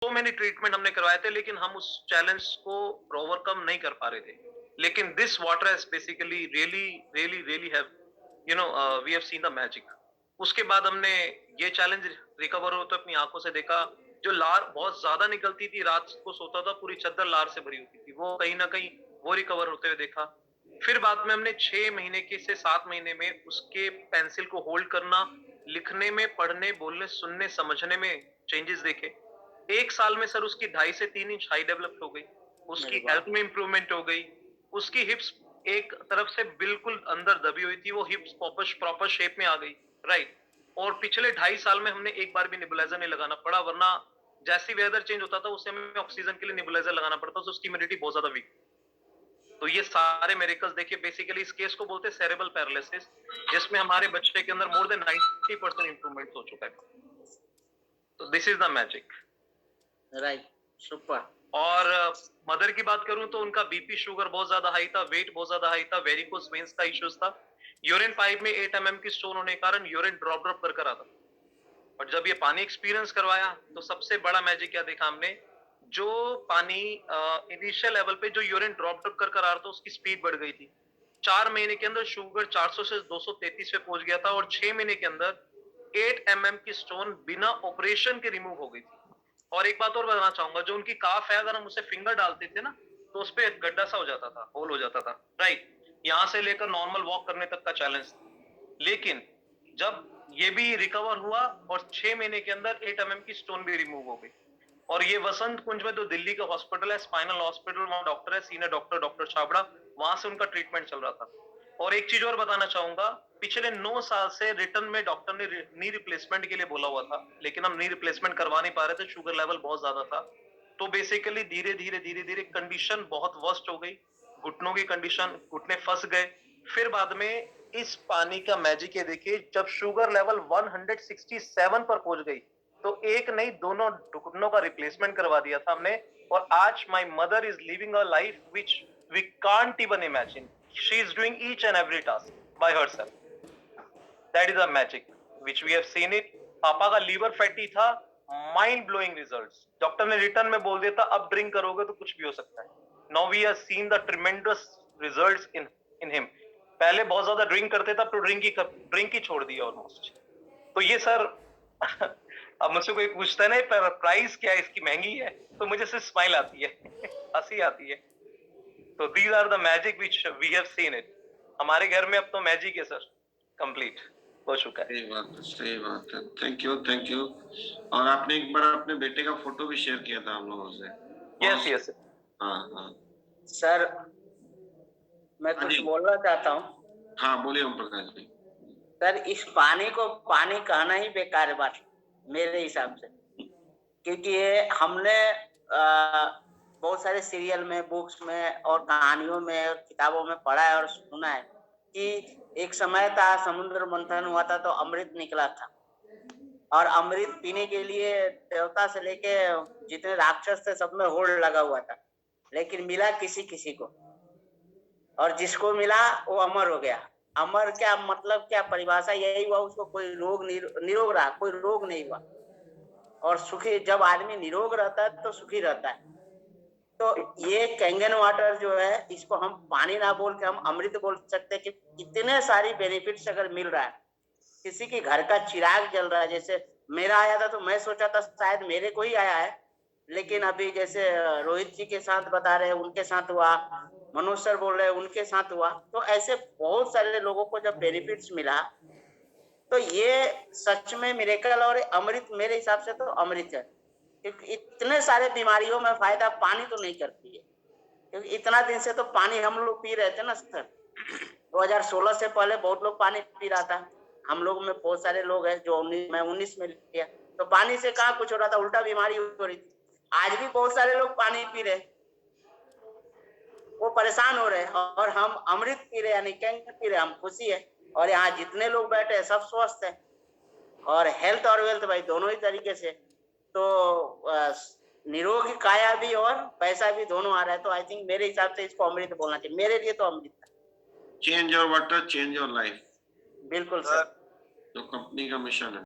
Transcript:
So many treatment हमने करवाए थे, लेकिन हम उस चैलेंज को ओवरकम नहीं कर पा रहे थे। लेकिन this water has basically really really really have we have seen the magic. उसके बाद हमने ये चैलेंज रिकवर होते अपनी आंखों से देखा। जो लार बहुत ज्यादा निकलती थी, रात को सोता था पूरी चद्दर लार से भरी होती थी, वो कहीं ना कहीं वो रिकवर होते हुए देखा। फिर बाद में हमने 6 महीने के से 7 महीने में उसके पेंसिल को होल्ड करना, लिखने में, पढ़ने, बोलने, सुनने, समझने में चेंजेस देखे। 1 साल में सर उसकी 2.5 से 3 इंच हाई डेवलप हो गई, अरे उसकी वाह! हेल्थ में इंप्रूवमेंट हो गई, उसकी हिप्स एक तरफ से बिल्कुल अंदर दबी हुई थी, वो हिप्स प्रॉपर प्रॉपर शेप में आ गई, राइट। और पिछले 2.5 साल में हमने एक बार भी नेबुलाइजर नहीं लगाना पड़ा, वरना जैसी वेदर चेंज होता था उससे हमें ऑक्सीजन के लिए नेबुलाइजर लगाना पड़ता था, उसकी इम्यूनिटी बहुत ज्यादा वीक। तो ये सारे मेरेकल्स देखिए, बेसिकली इस केस को बोलते हैं सेरेब्रल पैरालिसिस, जिसमें हमारे बच्चे के अंदर मोर देन 90% इंप्रूवमेंट हो चुका है। तो this is the magic. Right, super. और मदर की बात करूं तो उनका बीपी शुगर बहुत ज्यादा हाई था, वेट बहुत ज्यादा हाई था, वेरिकोस वेन्स का इश्यूज था, यूरिन पाइप में 8 mm की स्टोन होने के कारण यूरिन ड्रॉप ड्रॉप कर रहा था। और जब ये पानी एक्सपीरियंस करवाया तो सबसे बड़ा मैजिक क्या देखा हमने, जो पानी इनिशियल लेवल पे जो यूरिन ड्रॉप ड्रॉप कर आ रहा था उसकी स्पीड बढ़ गई थी। 4 महीने के अंदर शुगर 400 से 233 पे पहुंच गया था, और 6 महीने के अंदर 8 mm की स्टोन बिना ऑपरेशन के रिमूव हो गई थी। और एक बात और बताना चाहूंगा, जो उनकी काफ है, अगर हम उसे फिंगर डालते थे ना तो उस पर एक गड्ढा सा हो जाता था, होल हो जाता था, राइट। यहां से लेकर नॉर्मल वॉक करने तक का चैलेंज। लेकिन जब ये भी रिकवर हुआ और 6 महीने के अंदर 8 mm की स्टोन भी रिमूव हो गई। और ये वसंत कुंज में जो दिल्ली का हॉस्पिटल है, स्पाइनल हॉस्पिटल, वहां डॉक्टर है, सीनियर डॉक्टर डॉक्टर छाबड़ा, वहां से उनका ट्रीटमेंट चल रहा था। और एक चीज और बताना चाहूंगा, पिछले 9 साल से रिटर्न में डॉक्टर ने नी रिप्लेसमेंट के लिए बोला हुआ था, लेकिन हम नी रिप्लेसमेंट करवा नहीं पा रहे थे, शुगर लेवल बहुत ज्यादा था। तो बेसिकली धीरे धीरे धीरे धीरे कंडीशन बहुत वर्स्ट हो गई, घुटनों की कंडीशन, घुटने फंस गए। फिर बाद में इस पानी का मैजिक ये देखिए, जब शुगर लेवल 167 पर पहुंच गई तो एक नहीं दोनों घुटनों का रिप्लेसमेंट करवा दिया था हमने। और आज my mother is living a life which we can't even imagine. She is doing each and every task by herself. That is a magic which we have seen it. पापा का लीवर फैटी था, mind blowing results, doctor ने return में बोल दिया था अब drink करोगे तो कुछ भी हो सकता है। Now we have seen the tremendous results in in him. पहले बहुत ज्यादा ड्रिंक करते था, तो ड्रिंक ही छोड़ दिया ऑलमोस्ट। तो ये सर अब मुझसे कोई पूछता है ना प्राइस क्या है इसकी, महंगी है, तो मुझे सिर्फ स्माइल आती है हंसी आती है। तो these are the magic which we have seen it. हमारे घर में अब तो मैजिक है सर, कंप्लीट हो चुका है। सही बात है, सही बात है। Thank you, thank you. और आपने एक बार अपने बेटे का फोटो भी शेयर किया था हम लोगों से। Yes yes. हाँ हाँ। सर, मैं हाँ कुछ जी। बोलना चाहता हूँ। हाँ, बोलिए ओम प्रकाश जी। सर, इस पानी को पानी कहना ही बेकार है बात, मेरे हिसाब से। क्योंकि ये हमने बहुत सारे सीरियल में, बुक्स में और कहानियों में और किताबों में पढ़ा है और सुना है कि एक समय था, समुद्र मंथन हुआ था तो अमृत निकला था। और अमृत पीने के लिए देवता से लेके जितने राक्षस थे सब में होड़ लगा हुआ था, लेकिन मिला किसी किसी को। और जिसको मिला वो अमर हो गया। अमर क्या मतलब, क्या परिभाषा यही हुआ, उसको कोई रोग निरोग रहा, कोई रोग नहीं हुआ। और सुखी, जब आदमी निरोग रहता है तो सुखी रहता है। तो ये कैंगन वाटर जो है, इसको हम पानी ना बोल के हम अमृत बोल सकते हैं कि इतने सारी बेनिफिट्स अगर मिल रहा है। किसी के घर का चिराग जल रहा है, जैसे मेरा आया था तो मैं सोचा था शायद मेरे को ही आया है, लेकिन अभी जैसे रोहित जी के साथ बता रहे हैं उनके साथ हुआ, मनोज सर बोल रहे हैं उनके साथ हुआ, तो ऐसे बहुत सारे लोगों को जब बेनिफिट्स मिला तो ये सच में मिरेकल और अमृत, मेरे हिसाब से तो अमृत है। क्योंकि इतने सारे बीमारियों में फायदा पानी तो नहीं करती है। क्योंकि इतना दिन से तो पानी हम लोग पी रहे थे ना सर। 2016 से पहले बहुत लोग पानी पी रहा था। हम लोग में बहुत सारे लोग हैं जो 19 में लिया, तो पानी से कहाँ कुछ हो रहा था, उल्टा बीमारी हो रही थी। आज भी बहुत सारे लोग पानी पी रहे, वो परेशान हो रहे हैं, और हम अमृत पी रहे, यानी कैंकर पी रहे, हम खुशी है। और यहाँ जितने लोग बैठे हैं सब स्वस्थ है, और हेल्थ और वेल्थ भाई दोनों ही तरीके से। तो निरोगी काया भी और पैसा भी दोनों आ रहा है। तो आई थिंक मेरे हिसाब से इसको अमृत बोलना चाहिए, मेरे लिए तो अमृत है। Change your water, change your life, बिल्कुल सर। जो कंपनी का मिशन है।